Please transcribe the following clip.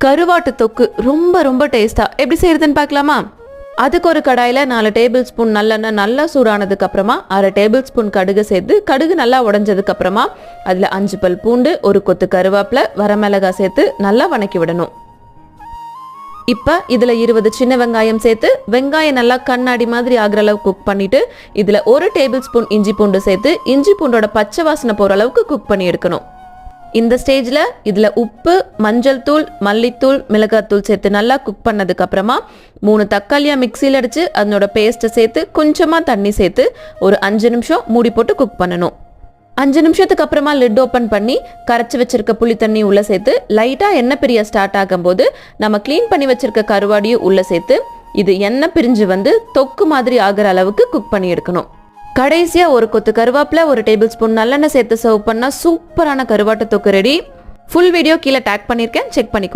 கருவாட்டு தொக்கு ரொம்ப ரொம்ப டேஸ்டா எப்படி செய்யறதுன்னு பார்க்கலாமா? அதுக்கு ஒரு கடாயில் 4 டேபிள் ஸ்பூன் நல்லெண்ணெய் நல்லா சூடானதுக்கு அப்புறமா 1/2 டேபிள் ஸ்பூன் கடுகு சேர்த்து கடுகு நல்லா உடஞ்சதுக்கு அப்புறமா அதில் 5 பல் பூண்டு, ஒரு கொத்து கருவேப்பிலை, வரமிளகாய் சேர்த்து நல்லா வணக்கி விடணும். இப்போ இதில் 20 சின்ன வெங்காயம் சேர்த்து வெங்காயம் நல்லா கண்ணாடி மாதிரி ஆகிற அளவுக்கு குக் பண்ணிட்டு இதில் 1 டேபிள் ஸ்பூன் இஞ்சி பூண்டு சேர்த்து இஞ்சி பூண்டோட பச்சை வாசனை போகிற அளவுக்கு குக் பண்ணி எடுக்கணும். இந்த ஸ்டேஜில் இதில் உப்பு, மஞ்சள் தூள், மல்லித்தூள், மிளகாத்தூள் சேர்த்து நல்லா குக் பண்ணதுக்கு அப்புறமா 3 தக்காளியாக மிக்சியில் அடித்து அதனோட பேஸ்ட்டை சேர்த்து கொஞ்சமாக தண்ணி சேர்த்து ஒரு 5 நிமிஷம் மூடி போட்டு குக் பண்ணணும். 5 நிமிஷத்துக்கு அப்புறமா லிட் ஓப்பன் பண்ணி கரைச்சி வச்சிருக்க புளி தண்ணி உள்ளே சேர்த்து லைட்டாக எண்ணெய் பிரிய ஸ்டார்ட் ஆகும்போது நம்ம க்ளீன் பண்ணி வச்சிருக்க கருவாடியும் உள்ளே சேர்த்து இது எண்ணெய் பிரிஞ்சு வந்து தொக்கு மாதிரி ஆகிற அளவுக்கு குக் பண்ணி எடுக்கணும். கடைசியாக ஒரு கொத்து கருவேப்பிலை, 1 டேபிள் ஸ்பூன் நல்லெண்ணெய் சேர்த்து சர்வ் பண்ணால் சூப்பரான கருவாட்டு தொக்கு ரெடி. ஃபுல் வீடியோ கீழே டேக் பண்ணியிருக்கேன், செக் பண்ணிக்கோ.